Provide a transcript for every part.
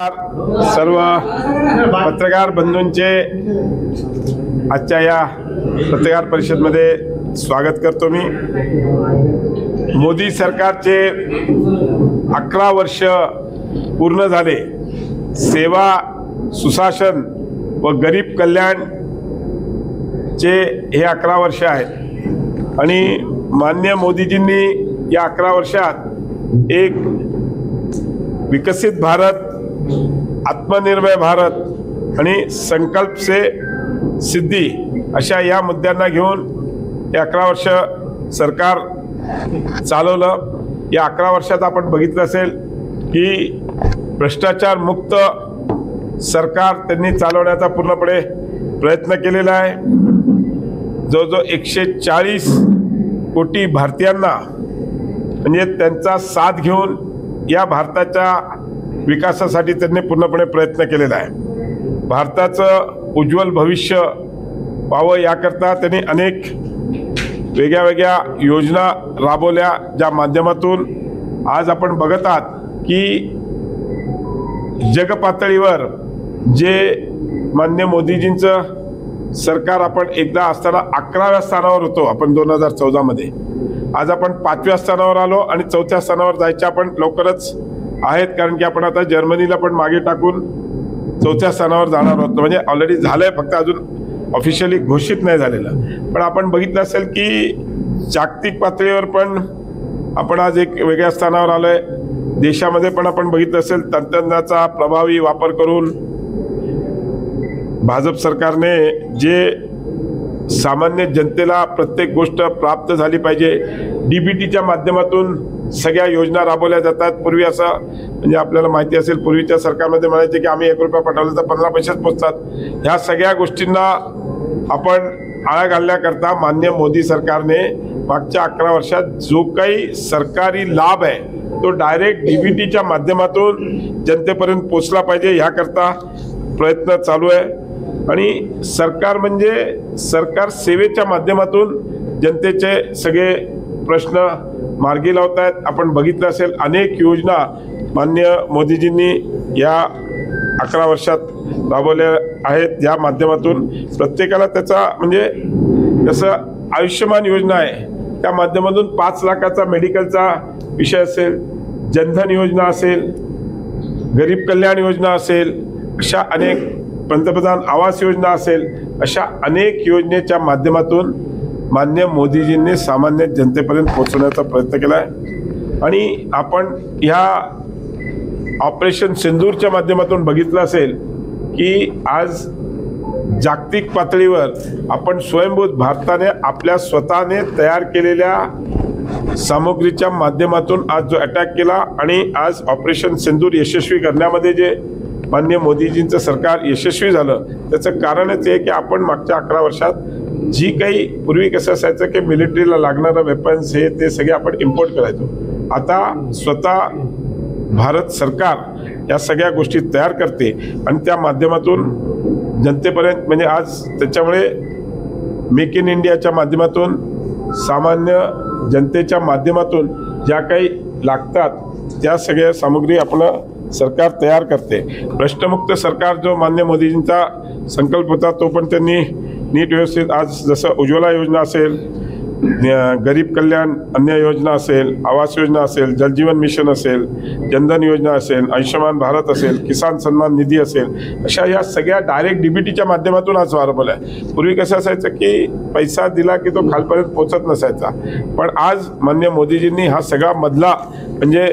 सर्व पत्रकार बंधूंचे आजच्या या पत्रकार परिषदेमध्ये स्वागत करतो मी। मोदी सरकारचे 11 वर्ष पूर्ण झाले। सेवा, सुशासन व गरीब कल्याण चे हे 11 वर्ष आहेत आणि माननीय मोदीजींनी या 11 वर्षात एक विकसित भारत, आत्मनिर्भर भारत आणि संकल्प से सिद्धी अशा या मुद्द्यांना घेऊन हे 11 वर्ष सरकार चालवलं। या 11 वर्षात आपण बघितलं असेल की भ्रष्टाचार मुक्त सरकार त्यांनी चालवण्याचा पूर्णपणे प्रयत्न केलेला आहे। जवळजवळ 140 कोटी भारतीयांना म्हणजे त्यांचा साथ घेऊन या भारताच्या विकासासाठी त्यांनी पूर्णपणे प्रयत्न केलेला आहे। भारताचं उज्ज्वल भविष्य व्हावं याकरता त्यांनी अनेक वेगळ्या योजना राबवल्या, ज्या माध्यमातून आज आपण बघत आहात की जगपातळीवर जे माननीय मोदीजींचं सरकार आपण एकदा असताना 11व्या स्थानावर होतो आपण 2014 मध्ये, आज आपण 5व्या स्थानावर आलो आणि 4थ्या स्थानावर जायचे आपण लवकरच आहेत, कारण की आपण आता जर्मनीला पण मागे टाकून 4थ्या स्थानावर जाणार आहोत। म्हणजे ऑलरेडी झालंय, फक्त अजून ऑफिशियली घोषित नाही झालेलं। पण आपण बघितलं असेल की जागतिक पातळीवर पण आपण आज एक वेगळ्या स्थानावर आलोय। देशामध्ये पण आपण बघितलं असेल तंत्रज्ञानाचा प्रभावी वापर करून भाजप सरकारने जे सामान्य जनतेला प्रत्येक गोष्ट प्राप्त झाली पाहिजे, डीबीटीच्या माध्यमातून सगळ्या योजना राबवल्या जातात। पूर्वी असं म्हणजे आपल्याला माहिती असेल, पूर्वीच्या सरकारमध्ये म्हणायचे की आम्ही 1 रुपया पाठवला तर 15 पैसेच पोचतात। ह्या सगळ्या गोष्टींना आपण आळा घालण्याकरता माननीय मोदी सरकारने मागच्या 11 वर्षात जो काही सरकारी लाभ आहे तो डायरेक्ट डीबीटीच्या माध्यमातून जनतेपर्यंत पोचला पाहिजे याकरता प्रयत्न चालू आहे। आणि सरकार म्हणजे सरकार सेवेच्या माध्यमातून जनतेचे सगळे प्रश्न मार्गी लावत आहेत। आपण बघितलं असेल अनेक योजना माननीय मोदीजींनी या 11 वर्षात राबवल्या आहेत, या माध्यमातून प्रत्येकाला त्याचा म्हणजे जसं आयुष्यमान योजना आहे त्या माध्यमातून 5 लाखाचा मेडिकलचा विषय असेल, जनधन योजना असेल, गरीब कल्याण योजना असेल, अशा अनेक पंतप्रधान आवास योजना असेल, अशा अनेक योजनेच्या माध्यमातून माननीय मोदीजींनी सामान्य जनतेपर्यंत पोहोचवण्याचा प्रयत्न केला आहे। आणि आपण ह्या ऑपरेशन सिंदूरच्या माध्यमातून बघितलं असेल की आज जागतिक पातळीवर आपण स्वयंभूत भारताने आपल्या स्वतःने तयार केलेल्या सामग्रीच्या माध्यमातून आज जो अटॅक केला आणि आज ऑपरेशन सिंदूर यशस्वी करण्यामध्ये जे माननीय मोदीजींचं सरकार यशस्वी झालं त्याचं कारणच आहे की आपण मागच्या 11 वर्षात जी काही पूर्वी कसं असायचं की मिलिटरीला लागणारं वेपन्स हे ते सगळे आपण इम्पोर्ट करायचो, आता स्वतः भारत सरकार या सगळ्या गोष्टी तयार करते आणि त्या माध्यमातून जनतेपर्यंत म्हणजे आज त्याच्यामुळे मेक इन इंडियाच्या माध्यमातून सामान्य जनतेच्या माध्यमातून ज्या काही लागतात त्या सगळ्या सामग्री आपलं सरकार तयार करते। भ्रष्टमुक्त सरकार जो माननीय मोदीजींचा संकल्प होता तो पण त्यांनी नीट व्यवस्थित आज जसं उज्ज्वला योजना असेल, गरीब कल्याण अन्य योजना असेल, आवास योजना असेल, जलजीवन मिशन असेल, जनधन योजना असेल, आयुष्यमान भारत असेल, किसान सन्मान निधी असेल, अशा या सगळ्या डायरेक्ट डीबीटीच्या माध्यमातून आज राबवलं आहे। पूर्वी कसं असायचं की पैसा दिला की तो खालपर्यंत पोचत नसायचा, पण आज माननीय मोदीजींनी हा सगळा मधला म्हणजे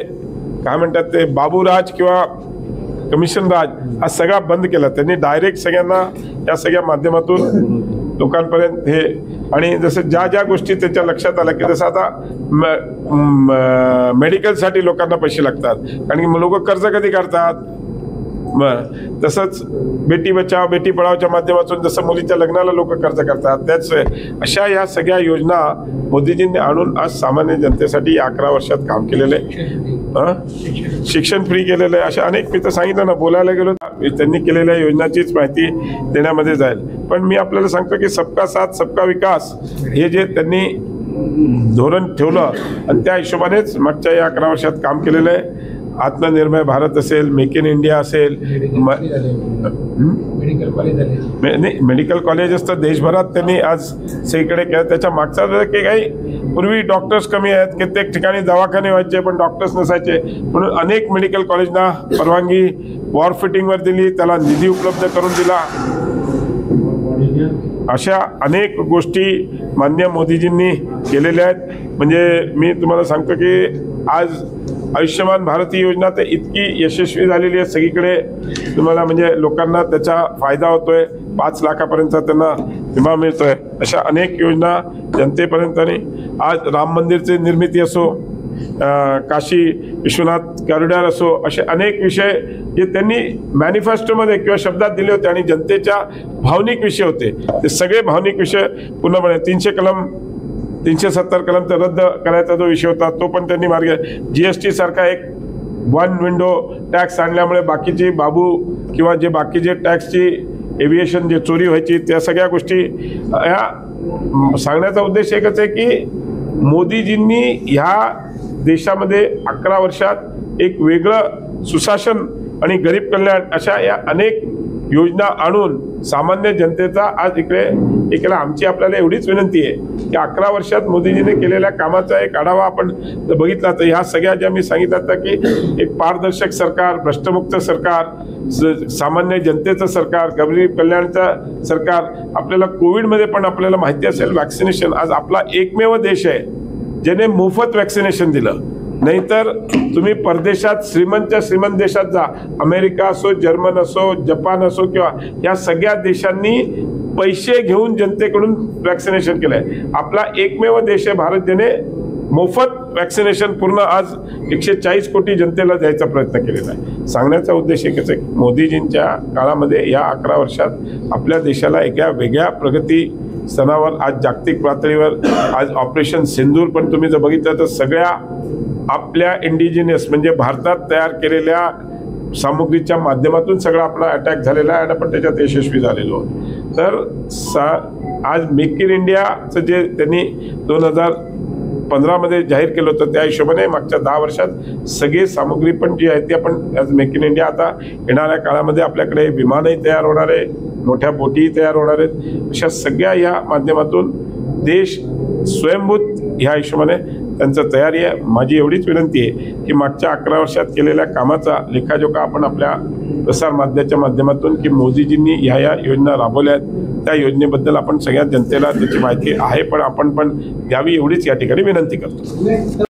काय म्हणतात ते बाबूराज किंवा कमिशन राज हा सगळा बंद केला। त्यांनी डायरेक्ट सगळ्यांना या सगळ्या माध्यमातून लोकांपर्यंत हे आणि जसं ज्या गोष्टी त्याच्या लक्षात आल्या की जसं आता मेडिकलसाठी लोकांना पैसे लागतात, कारण की लोक कर्ज कधी काढतात, तसंच बेटी बचाव बेटी पढावच्या माध्यमातून जसं मुलीच्या लग्नाला लोक कर्ज करतात, त्याच अशा या सगळ्या योजना मोदीजींनी आणून आज सामान्य जनतेसाठी 11 वर्षात काम केलेलं आहे। शिक्षण फ्री केलेलं आहे, अशा अनेक मी तर सांगितलं ना, बोलायला गेलो त्यांनी केलेल्या योजनाचीच माहिती देण्यामध्ये जाईल। पण मी आपल्याला सांगतो की सबका साथ सबका विकास हे जे त्यांनी धोरण ठेवलं आणि त्या हिशोबानेच मागच्या या 11 वर्षात काम केलेलं आहे। आत्मनिर्भर भारत असेल, मेक इन इंडिया असेल, मेडिकल कॉलेजेस तर देशभरात त्यांनी आज सगळीकडे केलं. त्याच्या मागचा की काही पूर्वी डॉक्टर्स कमी आहेत, कित्येक ठिकाणी दवाखाने व्हायचे पण डॉक्टर्स नसायचे, म्हणून अनेक मेडिकल कॉलेजना परवानगी वॉर फिटिंगवर दिली, त्याला निधी उपलब्ध करून दिला. अशा अनेक गोष्टी माननीय मोदीजींनी केलेल्या आहेत. म्हणजे मी तुम्हाला सांगतो की आज आयुष्यमान भारत ही योजना तर इतकी यशस्वी झालेली आहे, सगळीकडे तुम्हाला म्हणजे लोकांना त्याचा फायदा होतोय. 5 लाखापर्यंत त्यांना विमा मिळतोय. अशा अनेक योजना जनतेपर्यंत. आणि आज राम मंदिरची निर्मिती असो, काशी विश्वनाथ कॉरिडॉर असो, असे अनेक विषय जे त्यांनी मॅनिफेस्टोमध्ये किंवा शब्दात दिले होते आणि जनतेच्या भावनिक विषय होते, ते सगळे भावनिक विषय पूर्णपणे 370 कलम तर रद्द करायचा जो विषय होता तो पण त्यांनी मार्ग. GST सारखा एक 1 विंडो टॅक्स आणल्यामुळे बाकीचे बाबू किंवा जे बाकीचे टॅक्सची एव्हिएशन जे चोरी व्हायची त्या सगळ्या गोष्टी ह्या सांगण्याचा उद्देश एकच आहे की मोदीजींनी ह्या देशामध्ये 11 वर्षात एक वेगळं सुशासन आणि गरीब कल्याण अशा या अनेक योजना आणून सामान्य जनतेचा आज इकडे आमची आपल्याला एवढीच विनंती आहे की 11 वर्षात मोदीजीने केलेल्या कामाचा एक आढावा आपण बघितला तर ह्या सगळ्या ज्या मी सांगितलं की एक पारदर्शक सरकार, भ्रष्टमुक्त सरकार, सामान्य जनतेचं सरकार, गरीब कल्याणचं सरकार. आपल्याला कोविडमध्ये पण आपल्याला माहिती असेल वॅक्सिनेशन आज आपला एकमेव देश आहे ज्याने मोफत वॅक्सिनेशन दिलं. नाहीतर तुम्ही परदेशात श्रीमंत देशात जा, अमेरिका असो, जर्मन असो, जपान असो किंवा या सगळ्या देशांनी पैसे घेऊन जनतेकडून वॅक्सिनेशन केलंय. आपला एकमेव देश आहे भारत ज्याने मोफत वॅक्सिनेशन पूर्ण आज 140 कोटी जनतेला द्यायचा प्रयत्न केलेला आहे. सांगण्याचा उद्देश एकच आहे, मोदीजींच्या काळामध्ये या 11 वर्षात आपल्या देशाला एका वेगळ्या प्रगती स्तरावर आज जागतिक पातळीवर आज ऑपरेशन सिंदूर पण तुम्ही जर बघितलं तर सगळ्या आपल्या इंडिजिनियस म्हणजे भारतात तयार केलेल्या सामुग्रीच्या माध्यमातून सगळा आपला अटॅक झालेला आहे आणि आपण त्याच्यात यशस्वी झालेलो आहोत. तर आज मेक इन इंडियाचं जे त्यांनी 2015मध्ये जाहीर केलं होतं त्या हिशोबाने मागच्या 10 वर्षात सगळी सामुग्री पण जी आहे ती आपण आज मेक इन इंडिया आता येणाऱ्या काळामध्ये आपल्याकडे विमानही तयार होणार आहे, मोठ्या बोटीही तयार होणार आहेत. अशा सगळ्या या माध्यमातून देश स्वयंभूत ह्या हिशोबाने त्यांचं तयारी आहे. माझी एवढीच विनंती आहे की मागच्या 11 वर्षात केलेल्या कामाचा लेखाजोखा आपण आपल्या प्रसार माध्यमाच्या माध्यमातून की मोदीजींनी ह्या योजना राबवल्या आहेत त्या योजनेबद्दल आपण सगळ्या जनतेला त्याची माहिती आहे पण आपण पण द्यावी एवढीच या ठिकाणी विनंती करतो.